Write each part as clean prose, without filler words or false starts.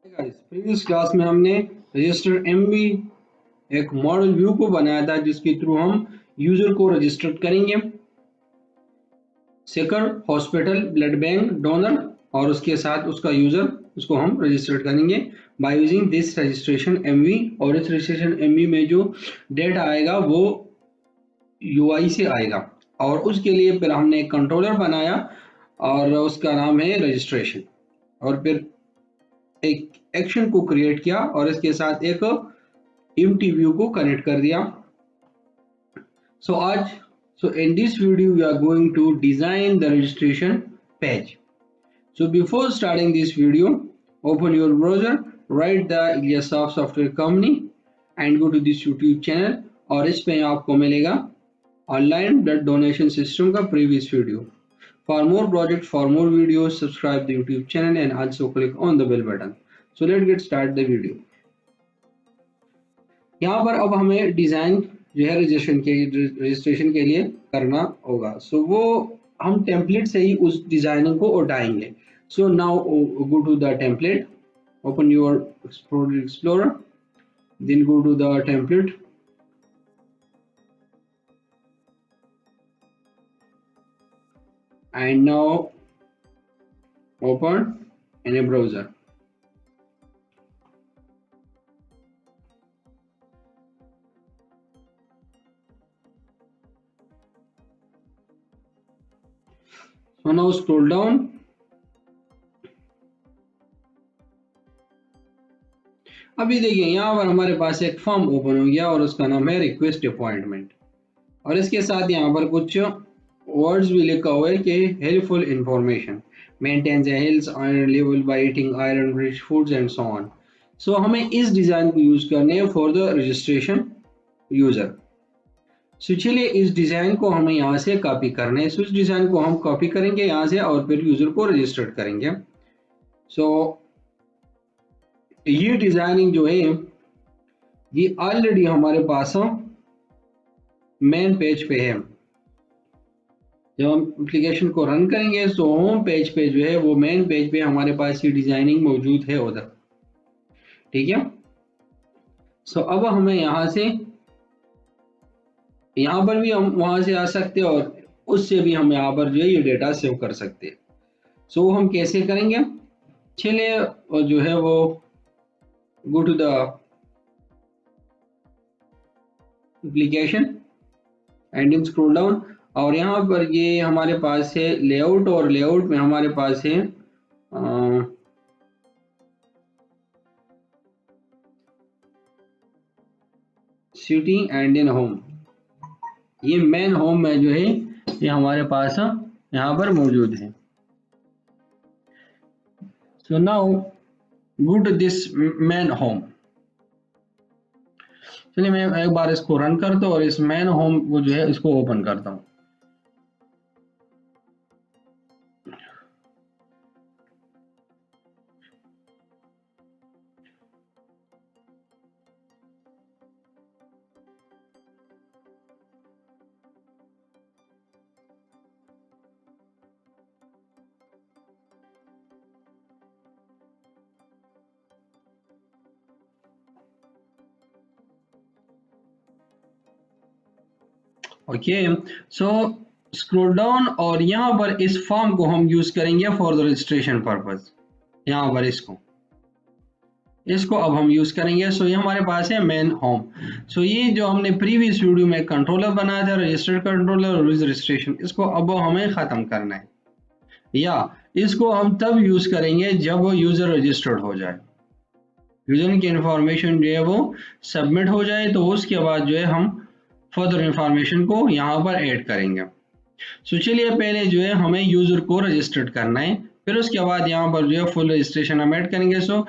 Previous class में हमने register MV एक मॉडल व्यू को बनाया था जिसके थ्रू हम यूजर को रजिस्टर करेंगे। Second hospital blood bank donor और उसके साथ उसका यूजर उसको हम रजिस्टर करेंगे by using this registration MV. और इस रजिस्ट्रेशन एमवी में जो डेटा आएगा वो यूआई से आएगा और उसके लिए फिर हमने एक कंट्रोलर बनाया और उसका नाम है रजिस्ट्रेशन। और फिर एक एक्शन को क्रिएट किया और इसके साथ एक empty view को कनेक्ट कर दिया। So in this video we are going to design the registration page. So before starting this video, open your browser, write the Ilyasov Software Company and go to this YouTube channel और इस पे आपको मिलेगा online blood donation system का previous video. For more project, for more videos, subscribe the YouTube channel and also click on the bell button. So let's get start the video. यहाँ पर अब हमें डिजाइन जो है रजिस्ट्रेशन के लिए करना होगा। सो वो हम टेम्पलेट से ही उस डिजाइनिंग को उठाएंगे। So now go to the template, open your explorer, then go to the template and now open in a browser. So now scroll down. अभी देखिए यहाँ पर हमारे पास एक फॉर्म ओपन हो गया और उसका नाम है रिक्वेस्ट अपॉइंटमेंट और इसके साथ यहाँ पर कुछ वर्ड्स भी लिखा हुआ है कि helpful information maintains a health iron level by eating iron rich foods and so on. So हमें इस डिजाइन को यूज करने हैं for the registration user. So चलिए इस डिजाइन को हमें यहाँ से कॉपी करना है। सो इस डिजाइन को हम कॉपी करेंगे यहाँ से और फिर यूजर को रजिस्टर करेंगे। सो ये डिजाइनिंग जो है ये ऑलरेडी हमारे पास मेन पेज पे है। जब हम एप्लीकेशन को रन करेंगे तो होम पेज पे जो है वो मेन पेज पे हमारे पास ये डिजाइनिंग मौजूद है उधर, ठीक है। सो अब हमें यहाँ से यहाँ पर भी हम वहां से आ सकते हैं और उससे भी हम यहाँ पर जो है ये डेटा सेव कर सकते हैं। सो हम कैसे करेंगे, चलिए और जो है वो go to the application and in scroll down और यहाँ पर ये हमारे पास है लेआउट और लेआउट में हमारे पास है सिटी एंड इन होम। ये मेन होम में जो है ये हमारे पास यहाँ पर मौजूद है। So now go to this main home. चलिए मैं एक बार इसको रन करता हूँ और इस मेन होम को जो है इसको ओपन करता हूँ। ओके सो स्क्रॉल डाउन और यहाँ पर इस फॉर्म को हम यूज करेंगे फॉर द रजिस्ट्रेशन पर्पस। यहाँ पर इसको अब हम यूज करेंगे। सो ये हमारे पास है मेन होम। सो ये जो हमने प्रीवियस वीडियो में कंट्रोलर बनाया था रजिस्टर्ड कंट्रोलर और रजिस्ट्रेशन, इसको अब हमें खत्म करना है या इसको हम तब यूज करेंगे जब यूजर रजिस्टर्ड हो जाए, यूजर की इंफॉर्मेशन जो है वो सबमिट हो जाए तो उसके बाद जो है हम फर्दर इंफॉर्मेशन को यहाँ पर ऐड करेंगे। सो चलिए पहले जो है हमें यूजर को रजिस्टर्ड करना है, फिर उसके बाद यहाँ पर जो है फुल रजिस्ट्रेशन हम ऐड करेंगे। सो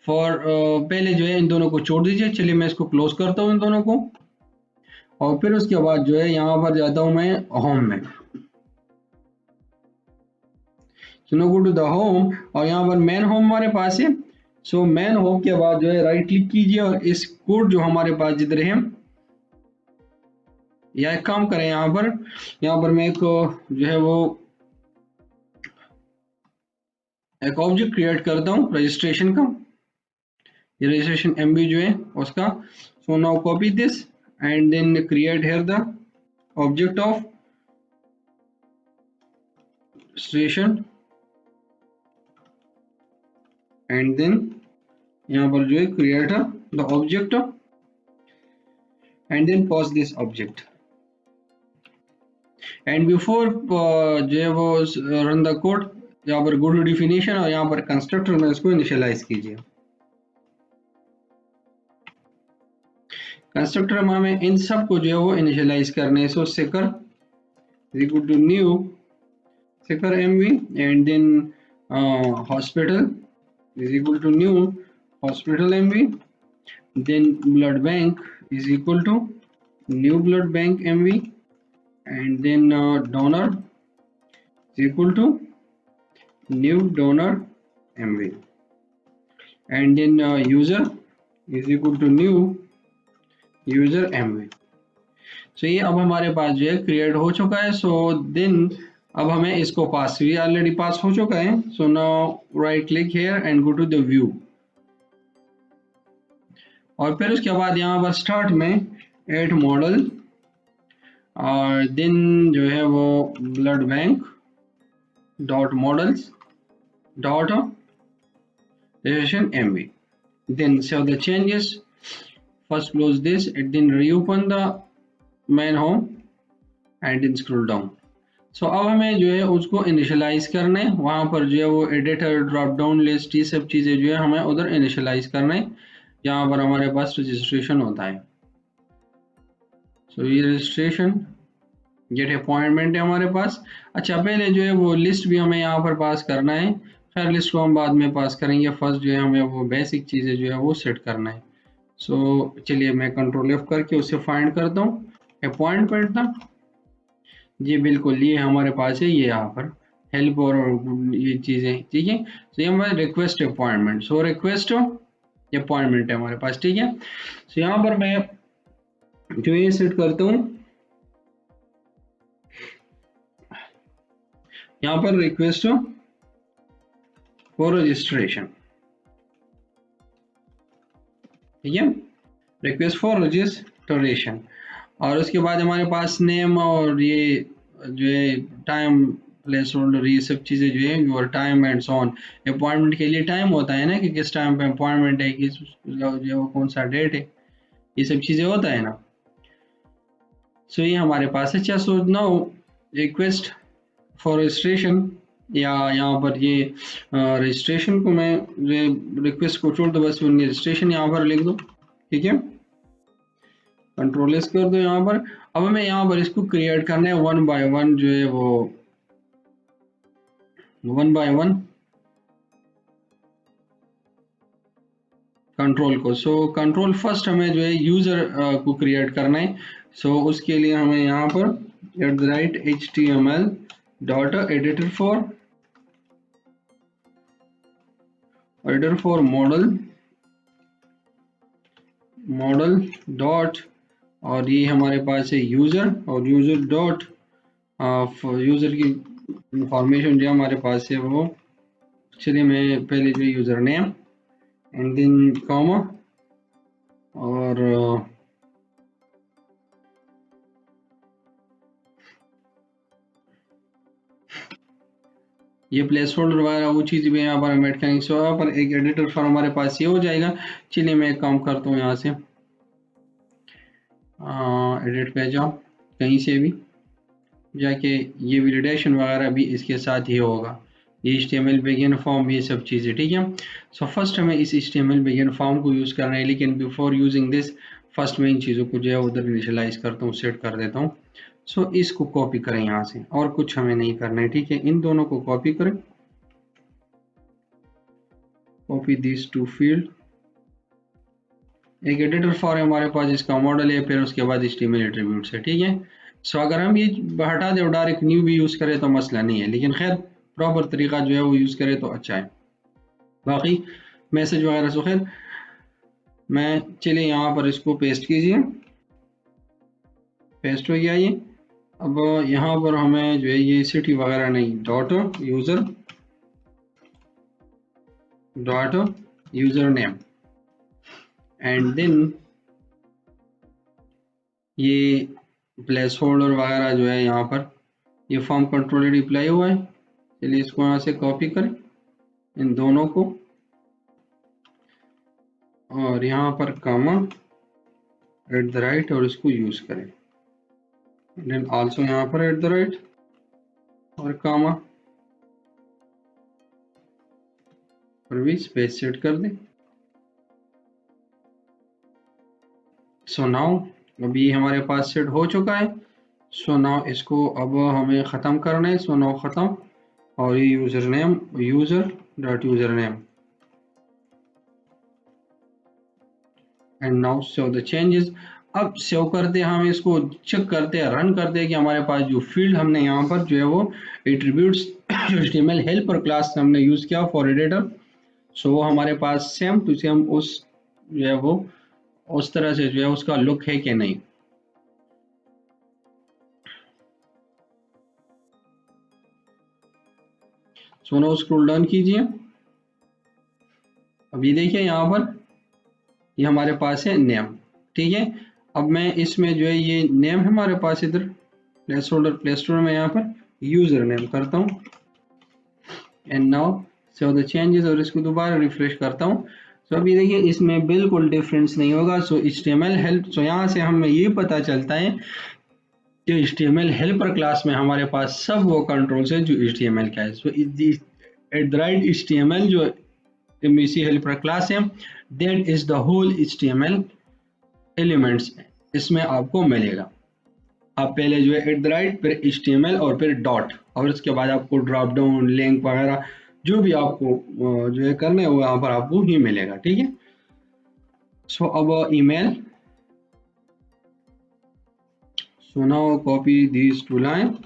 फॉर पहले जो है इन दोनों को छोड़ दीजिए। चलिए मैं इसको क्लोज करता हूँ इन दोनों को और फिर उसके बाद जो है यहाँ पर जाता हूँ मैं होम में। सो गो टू द होम और यहाँ पर मेन होम हमारे पास है। सो मेन होम के बाद जो है राइट क्लिक कीजिए और इस कोड जो हमारे पास जिधर है या एक काम करें यहाँ पर मैं एक जो है वो एक ऑब्जेक्ट क्रिएट करता हूँ रजिस्ट्रेशन का। ये रजिस्ट्रेशन MB जो है उसका. So now copy this and then create here the object of registration and then यहाँ पर जो है create the object and then pass this object and before जो है वो रन द कोड यहाँ पर गो टू डिफिनेशन और यहाँ पर कंस्ट्रक्टर में इसको इनिशियलाइज कीजिए. कंस्ट्रक्टर में हमें इन सब को जो है वो इनिशियलाइज करने हैं. So seeker is equal to new seeker MB and then hospital is equal to new hospital MB, then blood bank is equal to new blood bank MB, and then donor is equal to new donor MB, and then user is equal to new user MB. So ये अब हमारे पास जो है create हो चुका है. So then अब हमें इसको पास भी ऑलरेडी पास हो चुका है. So now right click here and go to the view और फिर उसके बाद यहाँ पर स्टार्ट में ऐड मॉडल और देन जो है वो blood bank dot models dot registration MB, then save the changes, first close this and then reopen the main home and then scroll down. So अब हमें जो है उसको इनिशियलाइज करना है. वहाँ पर जो है वो एडिटर ड्रॉप डाउन लिस्ट ये सब चीज़ें जो है हमें उधर इनिशियलाइज करना है जहाँ पर हमारे पास रजिस्ट्रेशन होता है. सो ये रजिस्ट्रेशन गेट अपॉइंटमेंट है हमारे पास. अच्छा पहले जो है वो लिस्ट भी हमें यहाँ पर पास करना है. खैर लिस्ट को हम बाद में पास करेंगे. फर्स्ट जो है हमें वो बेसिक चीज़ें जो है वो सेट करना है. सो चलिए मैं कंट्रोल F करके उसे फाइंड करता हूँ. अपॉइंटमेंट था जी बिल्कुल ये हमारे पास है. ये यहाँ पर हेल्प और ये चीज़ें ठीक है. तो ये हमारे request appointment. So request appointment है हमारे पास ठीक है. सो यहाँ पर मैं जो ये सेट करता हूँ यहाँ पर रिक्वेस्ट फॉर रजिस्ट्रेशन ठीक है. रिक्वेस्ट फॉर रजिस्ट्रेशन और उसके बाद हमारे पास नेम और ये जो है टाइम प्लेस होल्डर ये सब चीज़ें जो है your time and so on. Appointment के लिए टाइम होता है ना कि किस टाइम पे अपॉइंटमेंट है, किस जो कौन सा डेट है, ये सब चीज़ें होता है ना. सो ये हमारे पास है. अच्छा so now request for registration या यहाँ पर ये रजिस्ट्रेशन को मैं रिक्वेस्ट को छोड़ दो बस रजिस्ट्रेशन यहाँ पर लिख दो ठीक है. कंट्रोल एस कर दो यहाँ पर. अब हमें यहाँ पर इसको क्रिएट करना है वन बाय वन जो है वो वन बाय वन कंट्रोल को. सो कंट्रोल फर्स्ट हमें जो है यूजर को क्रिएट करना है. सो उसके लिए हमें यहाँ पर @HTML dot editor for model dot और ये हमारे पास है यूजर और यूजर डॉट यूजर की इंफॉर्मेशन जो हमारे पास है वो चलिए मैं पहले जो user name and then comma और ये प्लेस होल्डर वगैरह वो चीज़ भी यहाँ पर हम ऐड करेंगे. सो यहाँ पर एक एडिटर फॉर हमारे पास ये हो जाएगा. चलिए मैं एक काम करता हूँ यहाँ से एडिट पे जाओ कहीं से भी जाके ये वैलिडेशन वगैरह भी इसके साथ ही होगा. ये HTML बिगिन फॉर्म ये सब चीज़ें ठीक है. सो फर्स्ट हमें इस HTML बिगिन फॉर्म को यूज़ करना है लेकिन बिफोर यूजिंग दिस फर्स्ट मैं इन चीज़ों को जो है उधर इनिशियलाइज करता हूँ सेट कर देता हूँ. सो इसको कॉपी करें यहाँ से और कुछ हमें नहीं करना है ठीक है. इन दोनों को कॉपी करें. Copy this to field. एक एडिटर फॉर हमारे पास इसका मॉडल है फिर उसके बाद HTML एट्रीब्यूट्स है ठीक है. सो अगर हम ये हटा दें और डायरेक्ट न्यू भी यूज़ करें तो मसला नहीं है लेकिन खैर प्रॉपर तरीका जो है वो यूज़ करें तो अच्छा है. बाकी मैसेज वगैरह सो खैर मैं चलिए यहाँ पर इसको पेस्ट कीजिए. पेस्ट हो गया ये. अब यहाँ पर हमें जो है ये सिटी वगैरह नहीं dot user name and then ये प्लेस होल्डर वगैरह जो है यहाँ पर ये फॉर्म कंट्रोल अप्लाई हुआ है। चलिए इसको यहाँ से कॉपी करें इन दोनों को और यहाँ पर कामा एट द राइट और इसको यूज करें। देन आल्सो यहाँ पर एट द राइट और कामा और भी स्पेस सेट कर दें। सो नाउ अभी हमारे पास सेट हो चुका है। सो नाउ इसको अब हमें ख़त्म करना है। सो नाउ ख़त्म और ये user name user dot user name and now save the changes. अब सेव करते हैं, हम इसको चेक करते हैं, रन करते हैं कि हमारे पास जो फील्ड हमने यहाँ पर जो है वो एट्रीब्यूट्स जो HTML हेल्पर क्लास हमने यूज़ किया फॉर एडिटर, सो वो हमारे पास सेम टू सेम उस जो है वो उस तरह से जो है उसका लुक है कि नहीं। सो नो स्क्रॉल डाउन कीजिए। अभी देखिए यहाँ पर ये हमारे पास है नेम, ठीक है। अब मैं इसमें जो है ये नेम हमारे पास इधर प्लेस होल्डर में यहाँ पर यूजर नेम करता हूँ and now save the changes और इसको दोबारा रिफ्रेश करता हूँ। सो अभी देखिए इसमें बिल्कुल डिफरेंस नहीं होगा। सो HTML हेल्प, सो यहाँ से हमें ये पता चलता है कि HTML हेल्पर क्लास में हमारे पास सब वो कंट्रोल्स है जो HTML का है। So at the right HTML जो MVC हेल्पर क्लास है that is the whole HTML elements इसमें आपको मिलेगा। आप पहले जो है एट द राइट फिर HTML और फिर डॉट और उसके बाद आपको ड्रॉप डाउन लिंक वगैरह जो भी आपको जो है करना है वो यहाँ पर आपको ही मिलेगा, ठीक है। सो अब email, so now copy these two line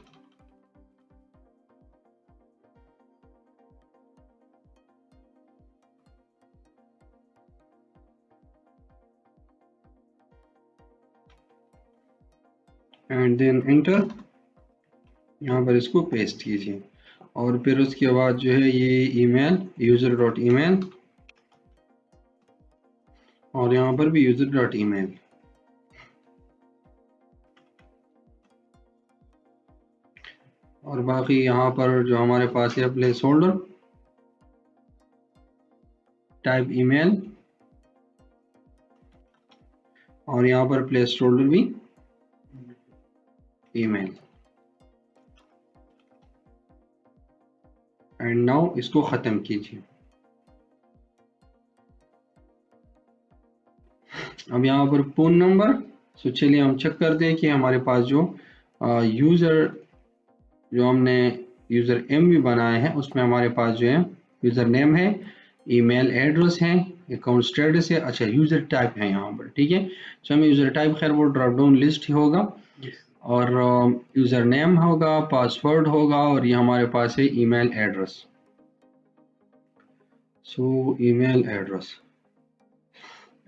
and then enter, यहाँ पर इसको पेस्ट कीजिए और फिर उसके बाद जो है ये ईमेल यूजर डॉट ईमेल और यहाँ पर भी यूजर डॉट ईमेल और बाकी यहाँ पर जो हमारे पास है प्लेस होल्डर टाइप ईमेल और यहाँ पर प्लेस होल्डर भी ईमेल एंड नाउ इसको ख़त्म कीजिए। अब यहाँ पर फ़ोन नंबर, सो चलिए हम चेक करते हैं कि हमारे पास जो यूज़र जो हमने यूज़र एम भी बनाए हैं उसमें हमारे पास जो है यूज़र नेम है, ईमेल एड्रेस है, अकाउंट स्टेटस है, अच्छा यूज़र टाइप है यहाँ पर, ठीक है। सो हमें यूज़र टाइप खैर वो ड्रॉप डाउन लिस्ट ही होगा और यूज़र नेम होगा, पासवर्ड होगा और ये हमारे पास है ईमेल एड्रेस। सो ईमेल एड्रेस,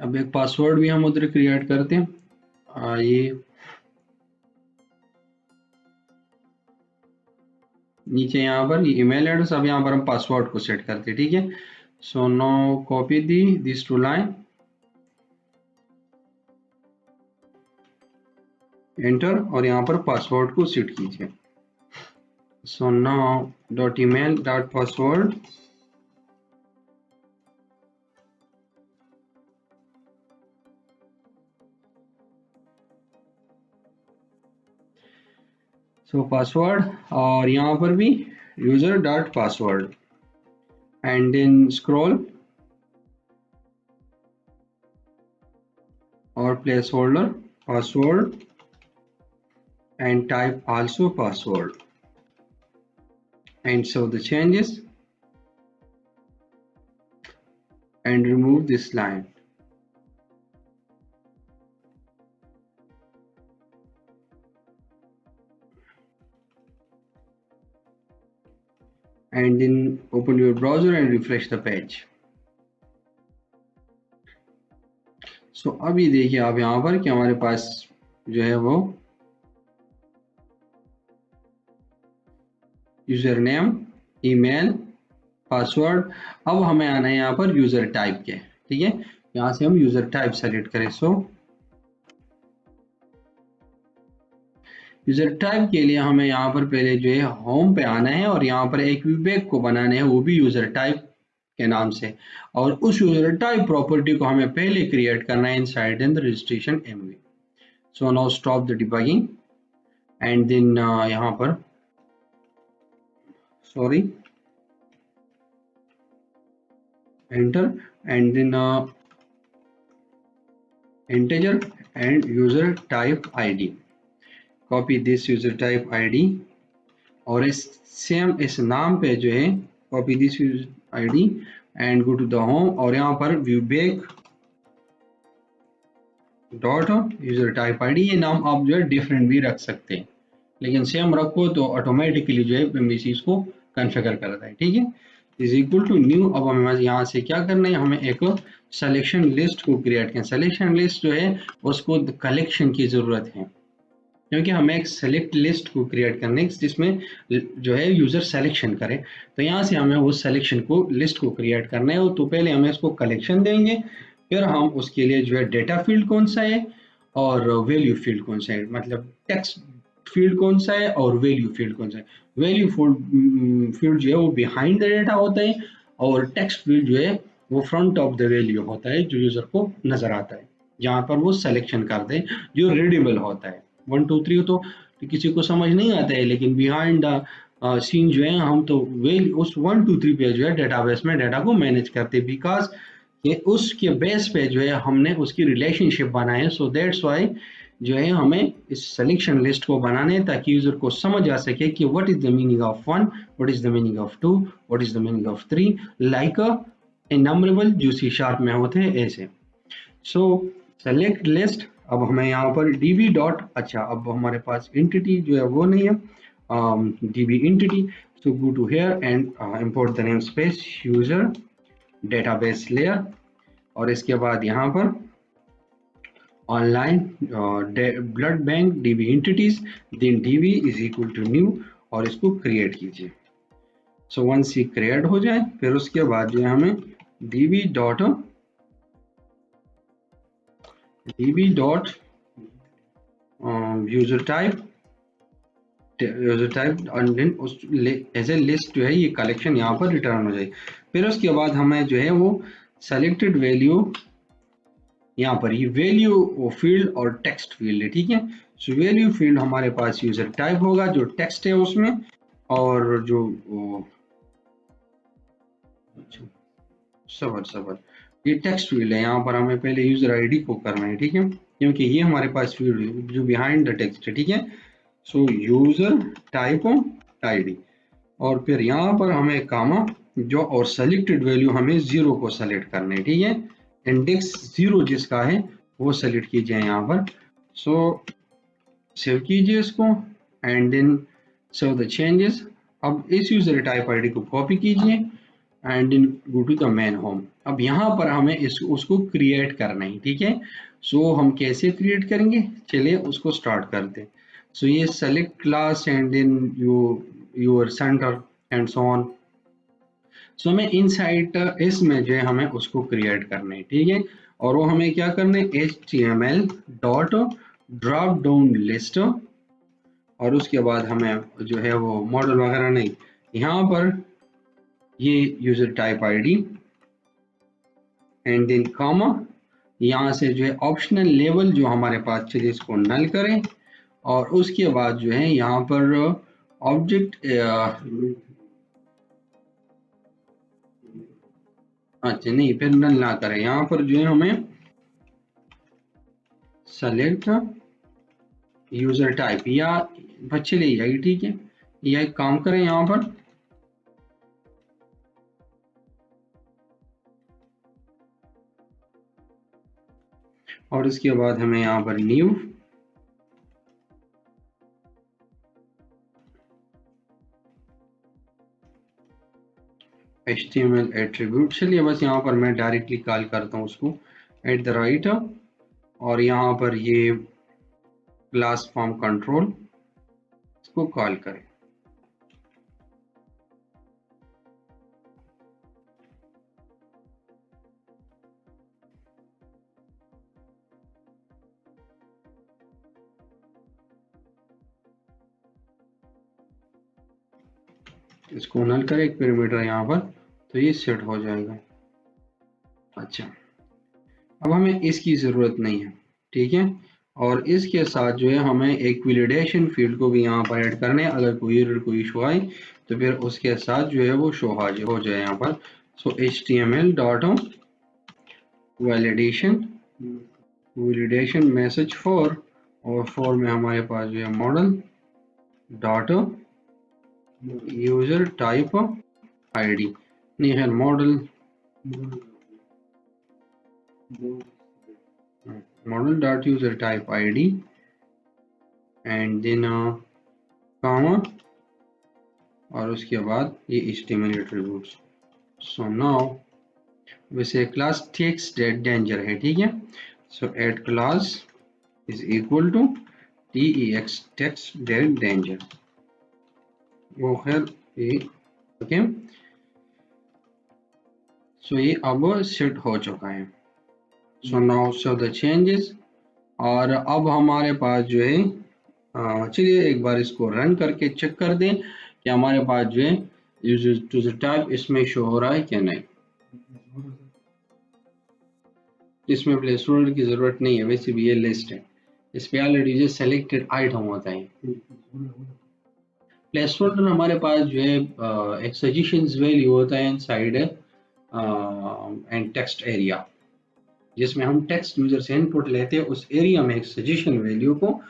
अब एक पासवर्ड भी हम उधर क्रिएट करते हैं। ये नीचे यहाँ पर ईमेल एड्रेस, अब यहाँ पर हम पासवर्ड को सेट करते हैं, ठीक है। So no copy this to line enter और यहाँ पर पासवर्ड को सेट कीजिए। So no dot email dot password so password और यहाँ पर भी user dot password and then scroll और placeholder password and type also password and show the changes and remove this line and then open your browser and refresh the page। so अभी देखिए आप यहाँ पर कि हमारे पास जो है वो यूजर नेम, ईमेल, पासवर्ड, अब हमें आना है यहाँ पर यूजर टाइप के, ठीक है। यहाँ से हम यूजर टाइप सेलेक्ट करें। सो यूजर टाइप के लिए हमें यहाँ पर पहले जो है होम पे आना है और यहाँ पर एक विवेक को बनाना है, वो भी यूजर टाइप के नाम से, और उस यूजर टाइप प्रॉपर्टी को हमें पहले क्रिएट करना है inside in the registration MV. So now stop the debugging and then यहाँ पर sorry enter and then integer and user type id, copy this user type id और इस सेम इस नाम पे जो है copy this user id and go to the home और यहाँ पर viewback dot user type id, ये नाम आप जो है डिफरेंट भी रख सकते हैं, लेकिन सेम रखो तो ऑटोमेटिकली जो है एमवीसी इसको कॉन्फ़िगर करता है। ठीक है, इज इक्वल टू न्यू। अब हमें यहाँ से क्या करना है, हमें एक सिलेक्शन लिस्ट को क्रिएट करना। सिलेक्शन लिस्ट जो है उसको कलेक्शन की जरूरत है, क्योंकि हमें एक सेलेक्ट लिस्ट को क्रिएट करना है जिसमें जो है यूजर सेलेक्शन करे। तो यहाँ से हमें उस सिलेक्शन को लिस्ट को क्रिएट करना है, तो पहले हमें इसको कलेक्शन देंगे, फिर हम उसके लिए जो है डेटा फील्ड कौन सा है और वैल्यू फील्ड कौन सा है, मतलब टेक्स्ट फील्ड कौन सा है और वैल्यू फील्ड कौन सा है। वैल्यू फील्ड जो है वो बिहाइंड द डेटा होता है और टेक्स्ट फील्ड जो है वो फ्रंट ऑफ द वैल्यू होता है, जो यूजर को नजर आता है, जहां पर वो सिलेक्शन कर दे, जो रीडेबल होता है। 1 2 3 तो किसी को समझ नहीं आता है, लेकिन बिहाइंड द सीन जो है हम तो वैल्यू उस 1 2 3 पे जो है डेटाबेस में डेटा को मैनेज करते हैं, बिकॉज ये उसके बेस पे जो है हमने उसकी रिलेशनशिप बनाए हैं। सो दैट्स वाई जो है हमें इस सिलेक्शन लिस्ट को बनाने ताकि यूजर को समझ आ सके कि what is the meaning of 1, what is the meaning of 2, what is the meaning of 3, like a innumerable जो सी शार्प में होते हैं ऐसे। सो सेलेक्ट लिस्ट, अब हमें यहाँ पर db डॉट, अच्छा अब हमारे पास एंटिटी जो है वो नहीं है, db entity. So go to here and import the namespace user database layer और इसके बाद यहाँ पर online blood bank db entities, then db is equal to new और इसको क्रिएट कीजिए। सो वंस ये क्रिएट हो जाए फिर उसके बाद जो है हमें db dot user type and then उस एज ए लिस्ट जो है ये कलेक्शन यहाँ पर रिटर्न हो जाए। फिर उसके बाद हमें जो है वो सेलेक्टेड वैल्यू, यहाँ पर ये वैल्यू फील्ड और टेक्स्ट फील्ड है। ठीक है, सो वैल्यू फील्ड हमारे पास यूजर टाइप होगा जो टेक्स्ट है उसमें, और जो सबर ये टेक्स्ट फील्ड है, यहाँ पर हमें पहले यूजर आईडी को करना है। ठीक है, क्योंकि ये हमारे पास फील्ड जो बिहाइंड द टेक्स्ट है। ठीक है, सो यूजर टाइप आईडी और फिर यहाँ पर हमें कामा जो और सेलेक्टेड वैल्यू हमें 0 को सेलेक्ट करना है। ठीक है, इंडेक्स 0 जिसका है वो सेलेक्ट कीजिए यहाँ पर। सो सेव कीजिए इसको and then save the changes. अब इस यूजर टाइप आईडी को कॉपी कीजिए and then go to the main home. अब यहाँ पर हमें उसको क्रिएट करना है। ठीक है, सो हम कैसे क्रिएट करेंगे, चलिए उसको स्टार्ट करते हैं। सो ये select class and then your center and so on. So हमें इनसाइड इसमें जो है हमें उसको क्रिएट करना है। ठीक है, और वो हमें क्या करना है, HTML dot drop down list और उसके बाद हमें जो है वो मॉडल वगैरह नहीं, यहाँ पर ये user type ID and then comma, यहाँ से जो है ऑप्शनल लेवल जो हमारे पास, चलिए इसको नल करें और उसके बाद जो है यहाँ पर ऑब्जेक्ट, अच्छा नहीं फिर नल ना करें, यहाँ पर जो है हमें सेलेक्ट यूजर टाइप या बच्चे ले जाएगी। ठीक है, या एक काम करें यहाँ पर और इसके बाद हमें यहाँ पर न्यू HTML एट्रीब्यूट, चलिए बस यहाँ पर मैं डायरेक्टली कॉल करता हूँ उसको एट द राइट और यहाँ पर ये क्लास फॉर्म कंट्रोल इसको कॉल करें। इसको नल करें एक पैरामीटर यहाँ पर, तो ये सेट हो जाएगा। अच्छा, अब हमें इसकी ज़रूरत नहीं है, ठीक है। और इसके साथ जो है हमें एक वैलिडेशन फील्ड को भी यहाँ पर ऐड करने, अगर कोई एरर कोई इशू आए तो फिर उसके साथ जो है वो शो हो जाए यहाँ पर। सो HTML dot validation message for, और फॉर में हमारे पास जो है model dot user type ID, नहीं है model dot user type ID and then comma, और उसके बाद ये HTML attributes। so now वैसे क्लास text danger है, ठीक है। so add class is equal to text danger, वो खैर ये ओके। so ये अब सेट हो चुका है। so now show the changes, और अब हमारे पास जो है चलिए एक बार इसको रन करके चेक कर दें कि हमारे पास जो है यूजर टू द टाइप इसमें शो हो रहा है क्या नहीं। इसमें प्लेस होल्डर की जरूरत नहीं है, वैसे भी ये लिस्ट है, इस पे ऑलरेडी जो सेलेक्टेड आइटम होता है। प्लेस होल्डर हमारे पास जो है एक सजेशंस वैल्यू होता है इनसाइड एंड टेक्स्ट एरिया, जिसमें हम टेक्स्ट यूजर से इनपुट लेते हैं, उस एरिया में एक सजेशन वैल्यू को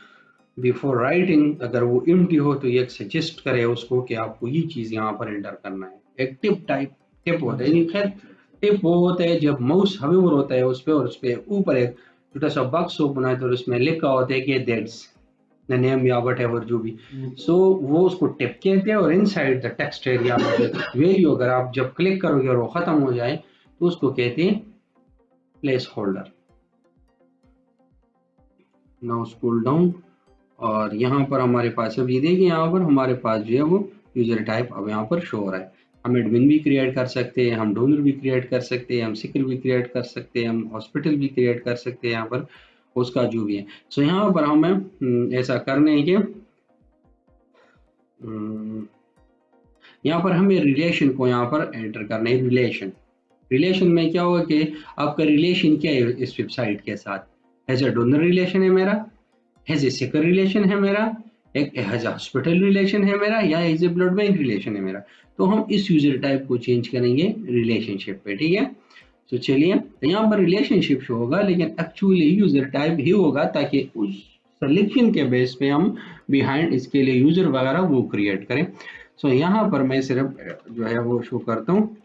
बिफोर राइटिंग अगर वो एम्प्टी हो तो ये सजेस्ट करे उसको कि आपको ये चीज यहाँ पर एंटर करना है। एक टिप होता है, खैर टिप वो होता है जब माउस हवेवर होता है उस पर, और उस पर ऊपर एक छोटा सा बॉक्स ओपन है तो उसमें लिखा होता है कि दैट्स द नेम या व्हाटएवर जो भी। सो वो उसको टिप कहते हैं, और इनसाइड द टेक्स्ट एरिया में वैल्यू अगर आप जब क्लिक करोगे और वो खत्म हो जाए तो उसको कहते हैं place holder. Now scroll down, और यहाँ पर हमारे पास अब ये देखिए यहाँ पर हमारे पास जो है वो यूजर टाइप अब यहाँ पर शो हो रहा है। हम एडमिन भी क्रिएट कर सकते हैं, हम डोनर भी क्रिएट कर सकते हैं, हम सिकर भी क्रिएट कर सकते हैं, हम हॉस्पिटल भी क्रिएट कर सकते हैं यहाँ पर, उसका जो भी है। सो यहाँ पर हमें ऐसा करने के यहाँ पर हमें रिलेशन को यहाँ पर एंटर करना है। रिलेशन में क्या होगा कि आपका रिलेशन क्या है इस वेबसाइट के साथ, एज ए डोनर रिलेशन है मेरा, एज ए सिकर रिलेशन है मेरा, एक एज हॉस्पिटल रिलेशन है मेरा, या as a blood bank relation है मेरा। तो हम इस यूजर टाइप को चेंज करेंगे रिलेशनशिप पे, ठीक है। तो चलिए यहाँ पर रिलेशनशिप शो होगा लेकिन एक्चुअली यूजर टाइप ही होगा, ताकि उस सिलेक्शन के बेस पे हम बिहाइंड इसके लिए यूजर वगैरह वो क्रिएट करें। सो यहाँ पर मैं सिर्फ जो है वो शो करता हूँ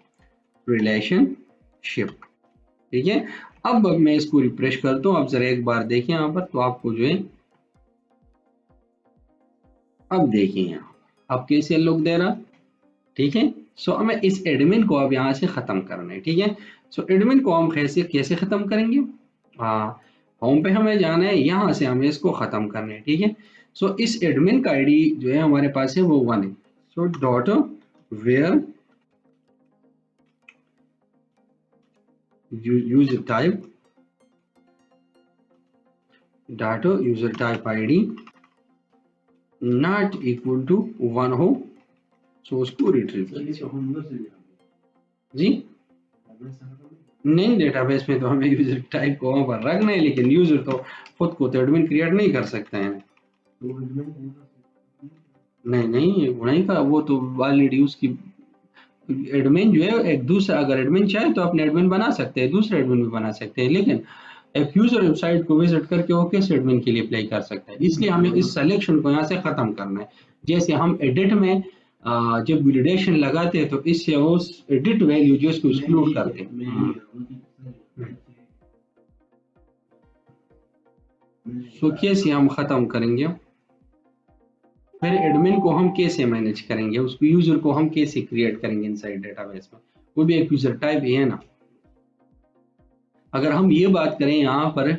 रिलेशनशिप, ठीक है। अब मैं इसको रिफ्रेश करता हूँ, अब जरा एक बार देखिए यहाँ पर, तो आपको जो है अब देखिए यहाँ अब कैसे लुक दे रहा, ठीक है। सो हमें इस एडमिन को अब यहाँ से खत्म करना है, ठीक है। सो एडमिन को हम कैसे खत्म करेंगे, हाँ होम पे हमें जाना है, यहाँ से हमें इसको खत्म करना है, ठीक है। सो इस एडमिन का आईडी जो है हमारे पास है वो 1 है। So dot where user type data user type ID not equal to 1 हो, सो उसको रिट्रीव जी नहीं, डेटाबेस में तो हमें यूजर टाइप को वहां पर रखना है, लेकिन यूजर तो खुद को तो एडमिन क्रिएट नहीं कर सकते हैं। नहीं वहीं का वो तो ऑलरेडी उसकी एडमिन जो है एक दूसरा, अगर एडमिन चाहे तो अपने एडमिन बना सकते हैं, दूसरे एडमिन भी बना सकते हैं, लेकिन एक यूजर वेबसाइट को विजिट करके वो किस एडमिन के लिए अप्लाई कर सकता है। इसलिए हमें इस सिलेक्शन को यहाँ से खत्म करना है। जैसे हम एडिट में जब वैलिडेशन लगाते हैं तो इससे उस एडिट वैल्यू जो इसको एक्सक्लूड करते हैं। सो कैसे हम खत्म करेंगे, फिर एडमिन को हम कैसे मैनेज करेंगे, उसको यूजर को हम कैसे क्रिएट करेंगे इनसाइड डेटाबेस में, वो भी एक यूजर टाइप ही है ना। अगर हम ये बात करें यहाँ पर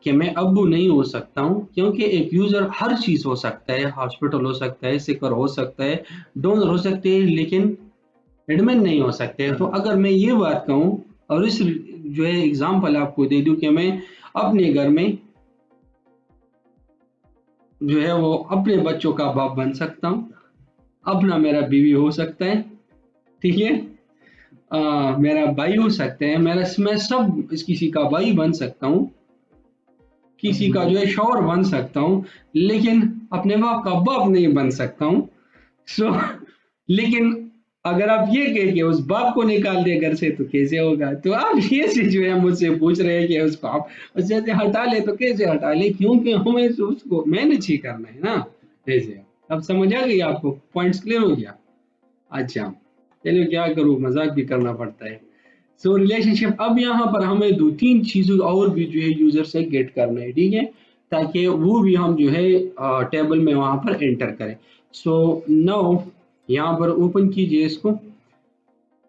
कि मैं अब्बू नहीं हो सकता हूँ, क्योंकि एक यूजर हर चीज हो सकता है, हॉस्पिटल हो सकता है, सिकर हो सकता है, डोनर हो सकते हैं, लेकिन एडमिन नहीं हो सकते। तो अगर मैं ये बात कहूँ और इस जो है एग्जांपल आपको दे दूं कि मैं अपने घर में जो है वो अपने बच्चों का बाप बन सकता हूँ, अपना मेरा बीवी हो सकता है, ठीक है, मेरा भाई हो सकता है, मैं सब किसी का भाई बन सकता हूँ, किसी का जो है शौहर बन सकता हूँ, लेकिन अपने बाप का बाप नहीं बन सकता हूँ। सो लेकिन अगर आप ये कह के उस बाप को निकाल दे घर से तो कैसे होगा? तो आप ये से जो है मुझसे पूछ रहे हैं कि उसको आप उससे से हटा ले तो कैसे हटा ले, क्योंकि हमें तो उसको मैनेज ही करना है ना। ऐसे अब समझ आ गई आपको, पॉइंट्स क्लियर हो गया? अच्छा, चलिए क्या करूँ, मजाक भी करना पड़ता है। सो रिलेशनशिप, अब यहाँ पर हमें दो तीन चीजों और भी जो है यूजर से गेट करना है, ठीक है, ताकि वो भी हम जो है टेबल में वहां पर एंटर करें। सो नाउ यहाँ पर ओपन कीजिए इसको,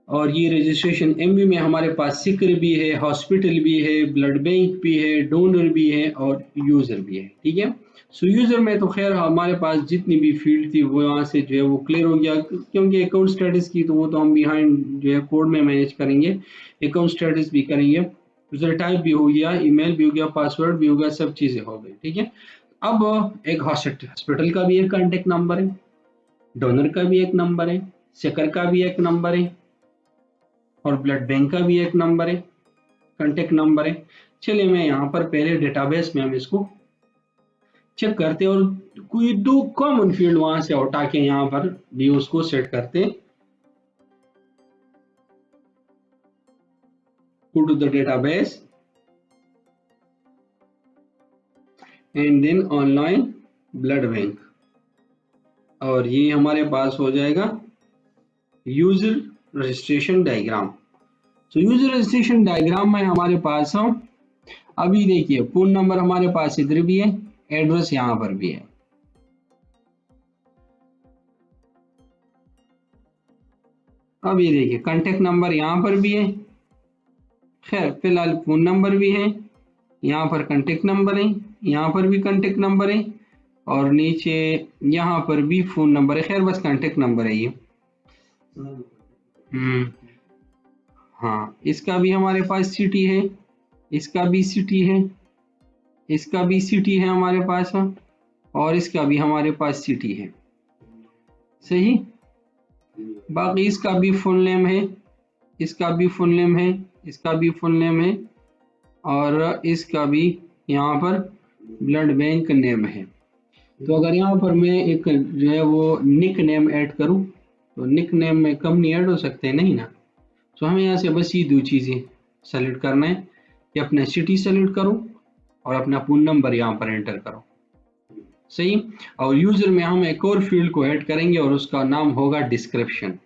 और ये रजिस्ट्रेशन एमवी में हमारे पास सिकर भी है, हॉस्पिटल भी है, ब्लड बैंक भी है, डोनर भी है और यूजर भी है, ठीक है। सो यूजर में तो खैर हमारे पास जितनी भी फील्ड थी वो यहाँ से जो है वो क्लियर हो गया, क्योंकि अकाउंट स्टेटस की तो वो तो हम बिहाइंड जो है कोड में मैनेज करेंगे, अकाउंट स्टेटस भी करेंगे, यूजर टाइप भी हो गया, ईमेल भी हो गया, पासवर्ड भी हो गया, सब चीजें हो गई, ठीक है। अब एक हॉस्पिटल का भी एक कॉन्टेक्ट नंबर है, डोनर का भी एक नंबर है, सिकर का भी एक नंबर है, और ब्लड बैंक का भी एक नंबर है, कांटेक्ट नंबर है। चलिए मैं यहाँ पर पहले डेटाबेस में हम इसको चेक करते हैं, और कोई दो कॉमन फील्ड वहां से उठा के यहाँ पर भी उसको सेट करते हैं। Go to the database and then online blood bank, और ये हमारे पास हो जाएगा यूजर रजिस्ट्रेशन डायग्राम। तो यूजर रजिस्ट्रेशन डायग्राम में हमारे पास हम अभी देखिए फोन नंबर हमारे पास इधर भी है, एड्रेस यहाँ पर भी है। अब ये देखिए कांटेक्ट नंबर यहाँ पर भी है, खैर फिलहाल फोन नंबर भी है, यहाँ पर कांटेक्ट नंबर है, यहाँ पर भी कांटेक्ट नंबर है, और नीचे यहाँ पर भी फोन नंबर है, खैर बस कांटेक्ट नंबर है ये। हम्म, हाँ, इसका भी हमारे पास सिटी है, इसका भी सिटी है, इसका भी सिटी है हमारे पास, और इसका भी हमारे पास सिटी है, सही। बाकी इसका भी फुल नेम है, इसका भी फुल नेम है, इसका भी फुल नेम है, और इसका भी यहाँ पर ब्लड बैंक नेम है। तो अगर यहाँ पर मैं एक जो है वो निक नेम ऐड करूँ, तो निक नेम में कम नहीं ऐड हो सकते, नहीं ना। तो हमें यहाँ से बस ये दो चीज़ें सेलेक्ट करना है कि अपना सिटी सेलेक्ट करो और अपना फोन नंबर यहाँ पर एंटर करो, सही। और यूजर में हम एक और फील्ड को ऐड करेंगे और उसका नाम होगा डिस्क्रिप्शन,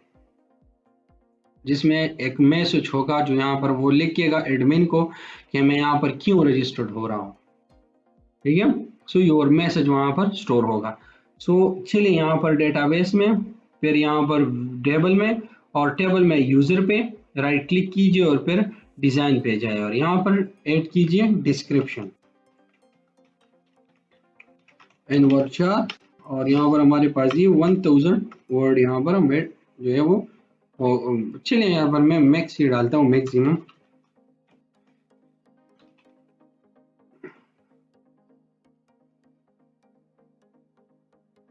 जिसमें एक मैसेज होगा जो यहाँ पर वो लिखिएगा एडमिन को कि मैं यहाँ पर क्यों रजिस्टर्ड हो रहा हूँ, ठीक है। सो योर मैसेज वहां पर स्टोर होगा। सो चलिए यहाँ पर डेटाबेस में, फिर यहाँ पर टेबल में, और टेबल में यूजर पे राइट क्लिक कीजिए और फिर डिजाइन पे जाए और यहाँ पर ऐड कीजिए डिस्क्रिप्शन इन वर्कशाप, और यहाँ पर हमारे पास ये 1000 वर्ड यहाँ पर हम जो है वो चलिए यहाँ पर मैं मैक्स ही डालता हूँ, मैक्सिमम।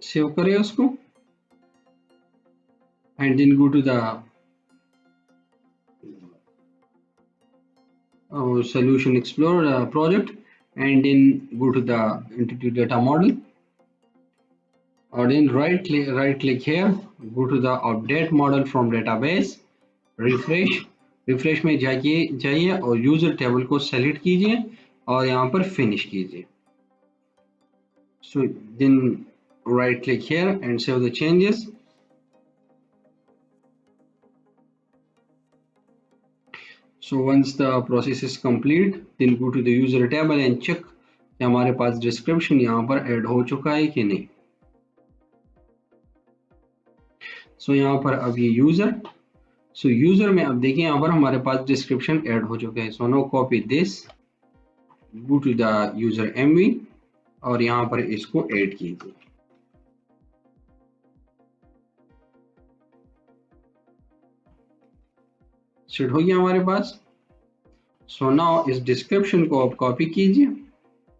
सेव करें उसको and then go to the solution explorer project, and then go to the entity data model, or then right click here, go to the update model from database, refresh में जाइए और user table को select कीजिए और यहाँ पर finish कीजिए। So then right click here and save the changes. So once the process is complete, then go to the user table and check कि हमारे पास डिस्क्रिप्शन यहाँ पर ऐड हो चुका है कि नहीं। सो यहाँ पर अब ये यूजर, सो यूजर में अब देखिए यहाँ पर हमारे पास डिस्क्रिप्शन ऐड हो चुका है। So no copy this, go to the user MV और यहाँ पर इसको ऐड कीजिए। सेट हो गया हमारे पास। सो नाउ इस डिस्क्रिप्शन को आप कॉपी कीजिए,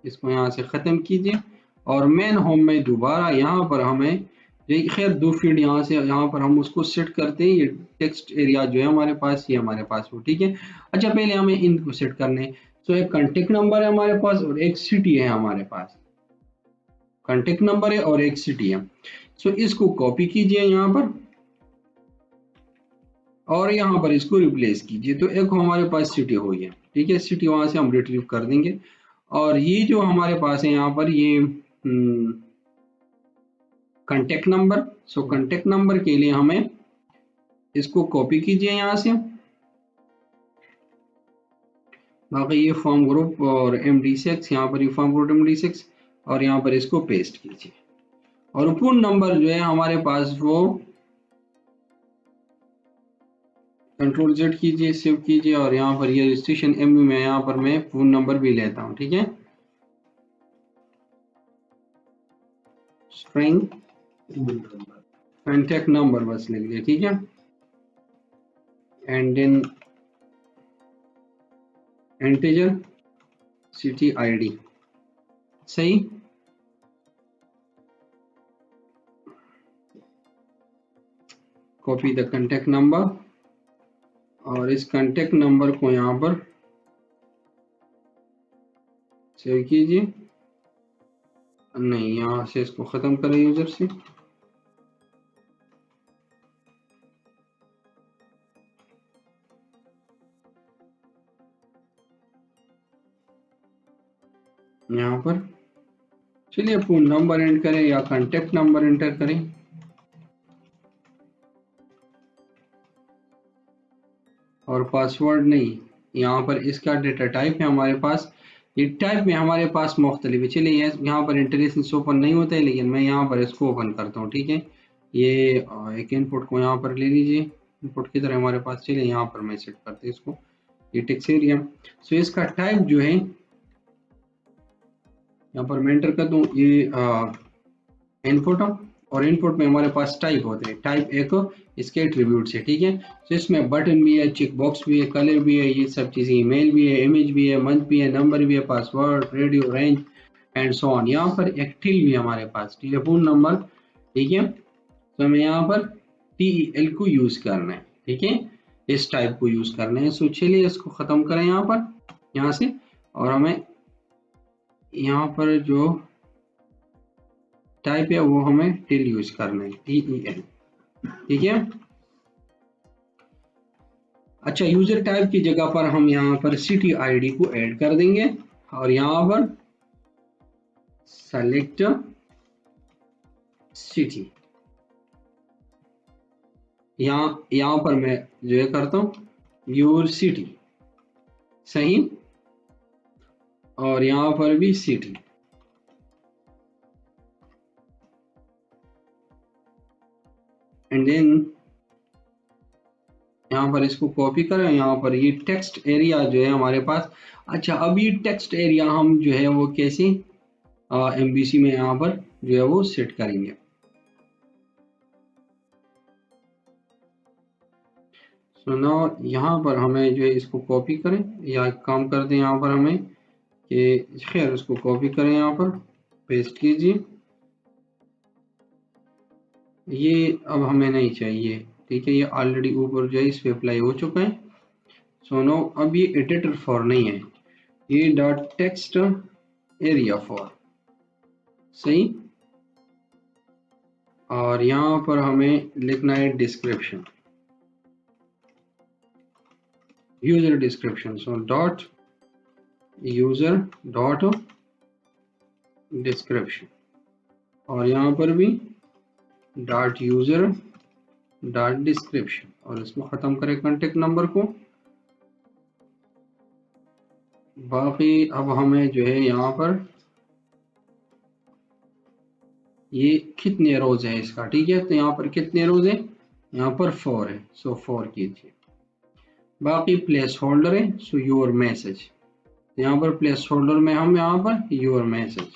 इसको यहाँ से ख़त्म कीजिए और मेन होम में दोबारा यहाँ पर हमें ये खैर दो फील्ड यहाँ से यहाँ पर हम उसको सेट करते हैं। ये टेक्स्ट एरिया जो है हमारे पास, ये हमारे पास वो, ठीक है। अच्छा पहले हमें इनको सेट करने। तो एक कॉन्टेक्ट नंबर है हमारे पास और एक सिटी है हमारे पास। कॉन्टेक्ट नंबर है और एक सिटी है। सो इसको कॉपी कीजिए यहाँ पर और यहाँ पर इसको रिप्लेस कीजिए। तो एक हमारे पास सिटी हो गया, ठीक है। सिटी वहां से हम रिट्रीव कर देंगे। और ये जो हमारे पास है यहाँ पर ये कॉन्टेक्ट नंबर। सो कॉन्टेक्ट नंबर के लिए हमें इसको कॉपी कीजिए यहाँ से। बाकी ये फॉर्म ग्रुप और MD6, यहाँ पर ये फॉर्म ग्रुप MD6 और यहाँ पर इसको पेस्ट कीजिए। और पूर्ण नंबर जो है हमारे पास वो कंट्रोल Z कीजिए, सेव कीजिए। और यहाँ पर ये रजिस्ट्रेशन MB में यहाँ पर मैं पूर्ण नंबर भी लेता हूँ, ठीक है। स्ट्रिंग कॉन्टेक्ट नंबर बस लिख दिया, ठीक है। And then integer city ID, सही। कॉपी द कॉन्टेक्ट नंबर और इस कॉन्टेक्ट नंबर को यहाँ पर सेव कीजिए। नहीं, यहाँ से इसको खत्म करें यूजर से। यहाँ पर चलिए फोन नंबर एंटर करें या कॉन्टेक्ट नंबर एंटर करें। और पासवर्ड नहीं, यहाँ पर इसका डेटा टाइप है हमारे पास। ये टाइप में हमारे पास मुख्तलिफ है। चलिए यहाँ पर इंटरनेट ओपन नहीं होता है, लेकिन मैं यहाँ पर इसको ओपन करता हूँ, ठीक है। ये एक इनपुट को यहाँ पर ले लीजिए, इनपुट की तरह हमारे पास। चलिए यहाँ पर मैं सेट करते हैं इसको, ये टेक्स्ट एरिया। सो इसका टाइप जो है यहाँ पर मैं एंटर कर दूँ, ये इनपुट। और इनपुट में हमारे पास टाइप होते हैं। टाइप एक इसके एट्रीब्यूट्स है, ठीक है। तो इसमें बटन भी है, चेक बॉक्स भी है, कलर भी है, ये सब चीज़ें। ईमेल भी है, इमेज भी है, मंथ भी है, नंबर भी है, password, radio, range and so on. यहाँ पर एक टिल भी है हमारे पास, टेलीफोन नंबर, ठीक है। तो हमें यहाँ पर TEL को यूज करना है, ठीक है। इस टाइप को यूज करना है। सो चलिए इसको खत्म करें यहाँ पर, यहाँ से। और हमें यहाँ पर जो टाइप है वो हमें टिल यूज करना है, TEL, ठीक है। अच्छा, यूजर टाइप की जगह पर हम यहाँ पर सिटी ID को ऐड कर देंगे। और यहाँ पर सेलेक्ट सिटी, यहाँ पर मैं जो है करता हूँ योर सिटी, सही। और यहाँ पर भी सिटी। एंड देन यहाँ पर इसको कॉपी करें। यहाँ पर ये टेक्स्ट एरिया जो है हमारे पास। अच्छा, अब ये टेक्स्ट एरिया हम जो है वो कैसे MVC में यहाँ पर जो है वो सेट करेंगे। सो नाउ यहाँ पर हमें जो है इसको कॉपी करें, या एक काम कर दें यहाँ पर हमें कि खैर उसको कॉपी करें, यहाँ पर पेस्ट कीजिए। ये अब हमें नहीं चाहिए, ठीक है। ये ऑलरेडी ऊपर जो है इस पे अप्लाई हो चुका है। सो नो अब ये एडिटर फॉर नहीं है, ये डॉट टेक्स्ट एरिया फॉर, सही। और यहाँ पर हमें लिखना है description, user description. So dot user dot description. और यहाँ पर भी डॉट यूजर डॉट डिस्क्रिप्शन। और इसमें ख़त्म करें कॉन्टेक्ट नंबर को। बाकी अब हमें जो है यहाँ पर ये कितने रोज है इसका, ठीक है। तो यहाँ पर कितने रोज है, यहाँ पर 4 है। सो 4 कीजिए। बाकी प्लेस होल्डर है, सो योर मैसेज। यहाँ पर प्लेस होल्डर में हम यहाँ पर योर मैसेज,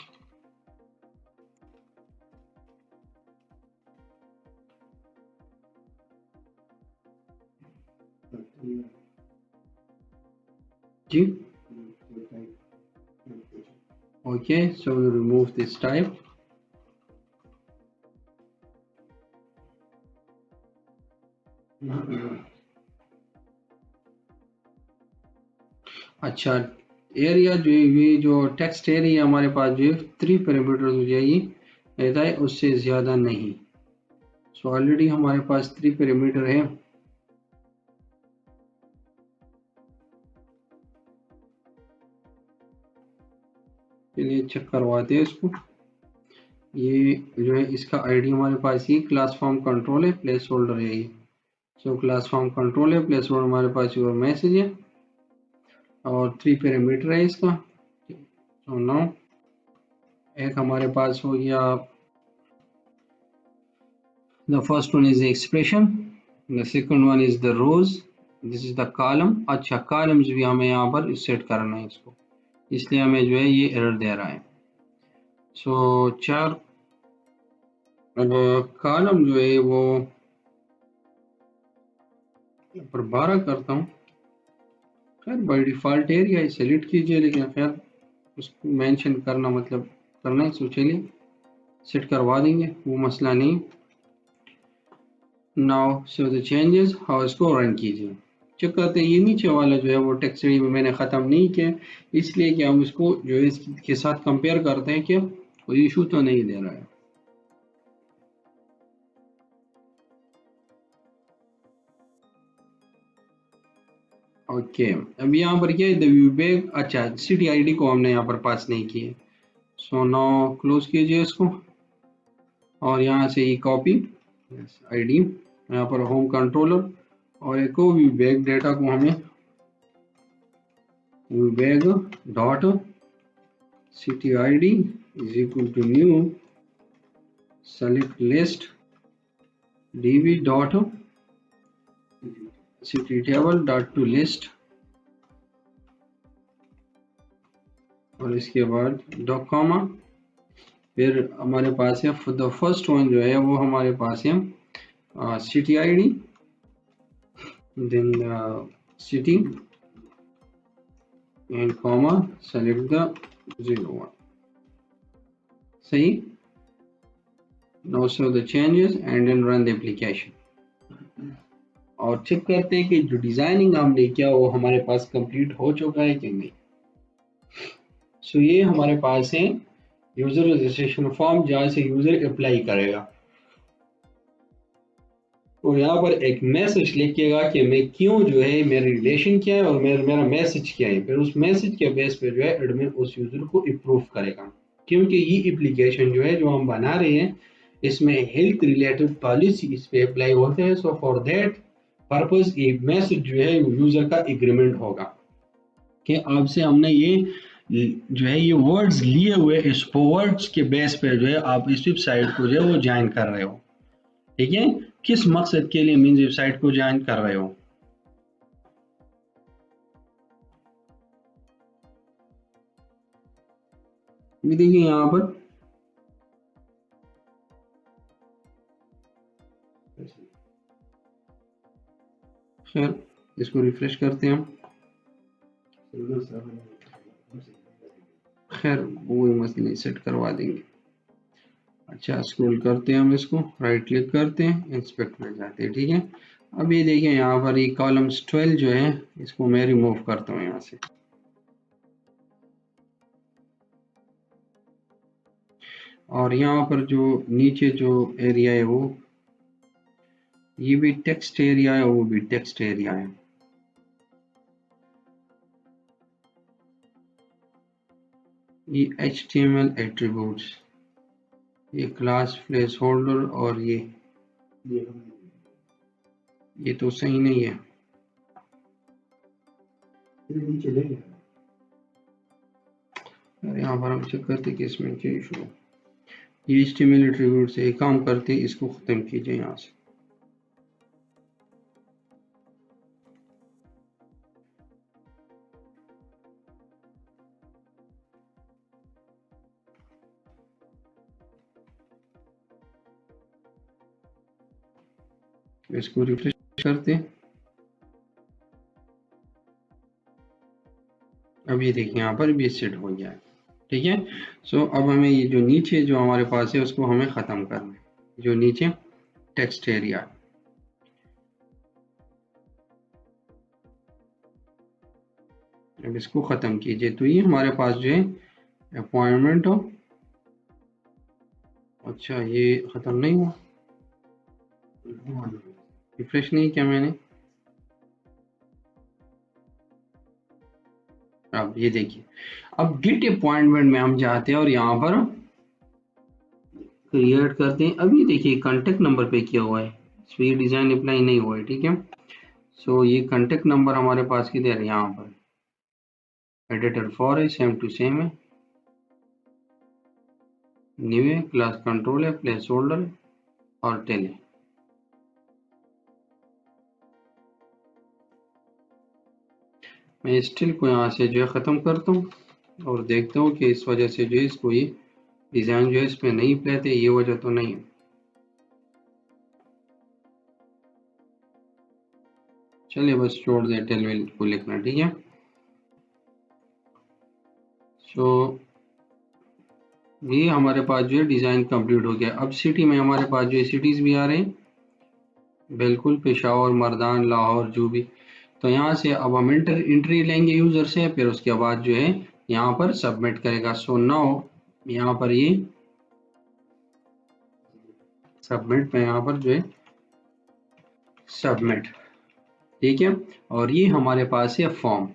जी। Okay, so we remove this type अच्छा, एरिया जो है, ये जो टेक्स्ट एरिया हमारे पास जो है 3 पैरामीटर्स हो जाएगी, रहता है उससे ज़्यादा नहीं। सो ऑलरेडी हमारे पास 3 पैरामीटर है। चलिए चेक करवाते हैं इसको। ये जो है इसका आईडी हमारे पास ये क्लास फॉर्म कंट्रोल है, प्लेस होल्डर है ये। सो क्लास फॉर्म कंट्रोल है, प्लेस होल्डर हमारे पास योर मैसेज है और 3 पैरामीटर है इसका। सो नाउ एक हमारे पास हो गया, the first one is the expression, the second one is the rows, this is the column। अच्छा, columns भी हमें यहाँ पर सेट करना है इसको, इसलिए हमें जो है ये एरर दे रहा है। सो चार, अब कॉलम जो है वो पर 12 करता हूँ। खैर बाई डिफ़ॉल्ट एरिया सेलेक्ट कीजिए, लेकिन खैर उसको मेंशन करना मतलब करना है। सो चलिए सेट करवा देंगे, वो मसला नहीं। Now so the changes, how इसको रन कीजिए। चेक करते हैं, ये नीचे वाला जो है वो टेक्स्ट एरिया में मैंने ख़त्म नहीं किया, इसलिए कि हम इसको जो है इसके साथ कंपेयर करते हैं कि कोई इशू तो नहीं दे रहा है। ओके, अब यहाँ पर क्या है, द व्यू बैग। अच्छा, सिटी आईडी को हमने यहाँ पर पास नहीं किए। सो नाउ क्लोज कीजिए इसको और यहाँ से ये कॉपी आईडी, यहाँ पर होम कंट्रोलर और एक व्यू बैग डेटा को हमें view bag dot city ID is equal to new select list db dot city table dot to list और इसके बाद डॉट कॉमा, फिर हमारे पास है द फर्स्ट वन जो है वो हमारे पास है city ID, then city and comma select the 01। सही। Now save the changes and then run the application और चेक करते हैं कि जो डिजाइनिंग हमने किया वो हमारे पास कंप्लीट हो चुका है कि नहीं। सो ये हमारे पास है यूजर रजिस्ट्रेशन फॉर्म, जहाँ से यूजर अप्लाई करेगा और यहाँ पर एक मैसेज लिखिएगा कि मैं क्यों जो है मेरी रिलेशन क्या है और मेरा मैसेज क्या है। फिर उस मैसेज के बेस पे जो है एडमिन उस यूजर को अप्रूव करेगा, क्योंकि ये एप्लीकेशन जो है जो हम बना रहे हैं इसमें हेल्थ रिलेटेड पॉलिसी इस पे अप्लाई होते हैं। सो फॉर दैट पर्पस ये मैसेज जो है यूजर का एग्रीमेंट होगा कि आपसे हमने ये जो है ये वर्ड्स लिए हुए, इस वर्ड्स के बेस पे जो है आप इस वेबसाइट को जो है वो ज्वाइन कर रहे हो। ठीक है, किस मकसद के लिए मीन्स वेबसाइट को ज्वाइन कर रहे हो। ये देखिए यहाँ पर खैर इसको रिफ्रेश करते हैं हम। खैर वो मसले सेट करवा देंगे। अच्छा, स्क्रॉल करते हैं हम, इसको राइट क्लिक करते हैं, इंस्पेक्ट में जाते हैं। ठीक है, अब ये देखिए यहाँ पर ये कॉलम्स 12 जो है इसको मैं रिमूव करता हूँ यहाँ से। और यहाँ पर जो नीचे जो एरिया है वो ये भी टेक्स्ट एरिया है, वो भी टेक्स्ट एरिया है। ये HTML एट्रीब्यूट्स, ये क्लास प्लेस होल्डर और ये तो सही नहीं है। यहाँ पर हम चेक करते कि इसमें क्या इशू है। ये HTML एट्रीब्यूट से एक काम करते, इसको ख़त्म कीजिए यहाँ से। इसको रिफ्रेश करते हैं। अब ये देखिए यहाँ पर भी सेट हो गया है। ठीक है, सो अब हमें ये जो नीचे जो हमारे पास है उसको हमें ख़त्म करना है, जो नीचे टेक्स्ट एरिया। अब इसको ख़त्म कीजिए तो ये हमारे पास जो है अपॉइंटमेंट हो। अच्छा ये ख़त्म नहीं हुआ, रिफ्रेश नहीं किया मैंने। अब ये देखिए, अब गेट अपॉइंटमेंट में हम जाते हैं और यहाँ पर क्रिएट करते हैं। अभी देखिए कॉन्टेक्ट नंबर पे किया हुआ है, सो ये डिज़ाइन अप्लाई नहीं हुआ है, ठीक है। सो ये कॉन्टेक्ट नंबर हमारे पास किधर है, यहाँ पर एडिटर 4 है, सेम टू सेम है, न्यू है, क्लास कंट्रोल है, प्लेस होल्डर और टेल है। मैं स्टिल को यहाँ से जो है ख़त्म करता हूँ और देखता हूँ कि इस वजह से जो है इसको ये डिज़ाइन जो है इस पर नहीं अप्लाई थे, ये वजह तो नहीं है। चलिए बस छोड़ दें टेल को लिखना, ठीक है। सो ये हमारे पास जो है डिज़ाइन कंप्लीट हो गया। अब सिटी में हमारे पास जो है सिटीज़ भी आ रहे हैं, बिल्कुल पेशावर, मर्दान, लाहौर, जो भी। तो यहाँ से अब हम एंट्री लेंगे यूज़र से, फिर उसके बाद जो है यहाँ पर सबमिट करेगा। सो नाउ यहाँ पर ये सबमिट में यहाँ पर जो है सबमिट, ठीक है। और ये हमारे पास है फॉर्म।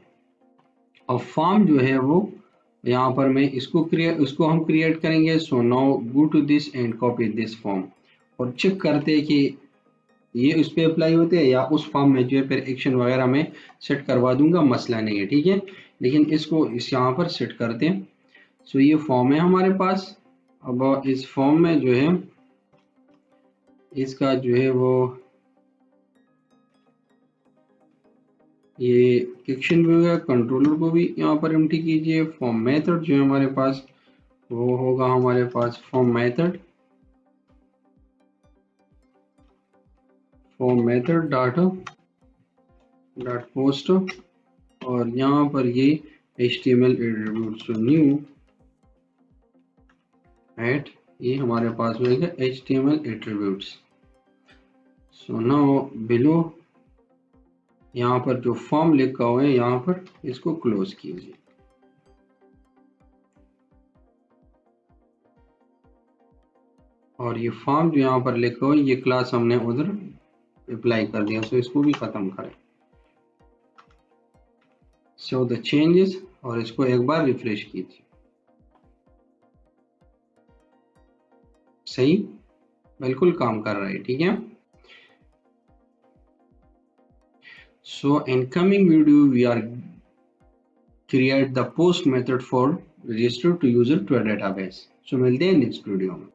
अब फॉर्म जो है वो यहाँ पर मैं इसको हम क्रिएट करेंगे। So now go to this and copy this form और चेक करते हैं कि ये उस पर अप्लाई होते हैं या उस फॉर्म में जो है फिर एक्शन वगैरह में सेट करवा दूंगा, मसला नहीं है, ठीक है। लेकिन इसको इस यहाँ पर सेट करते हैं। सो ये फॉर्म है हमारे पास। अब इस फॉर्म में जो है इसका जो है वो ये एक्शन भी होगा, कंट्रोलर को भी यहाँ पर एम्प्टी कीजिए। फॉर्म मेथड जो है हमारे पास वो होगा हमारे पास फॉर्म मेथड डॉट पोस्ट और यहाँ पर ये HTML attribute. So new at ये हमारे पास होगा HTML attributes. So now below यहाँ पर जो फॉर्म लिखा हुआ है यहाँ पर इसको क्लोज कीजिए। और ये फॉर्म जो यहाँ पर लिखा हुआ है ये क्लास हमने उधर अप्लाई कर दिया, सो इसको भी खत्म करें। सो द चेंजेस और इसको एक बार रिफ्रेश कीजिए। सही, बिल्कुल काम कर रहा है, ठीक है। सो in coming video we are create the post method for register to user to a database। सो मिलते हैं नेक्स्ट वीडियो में।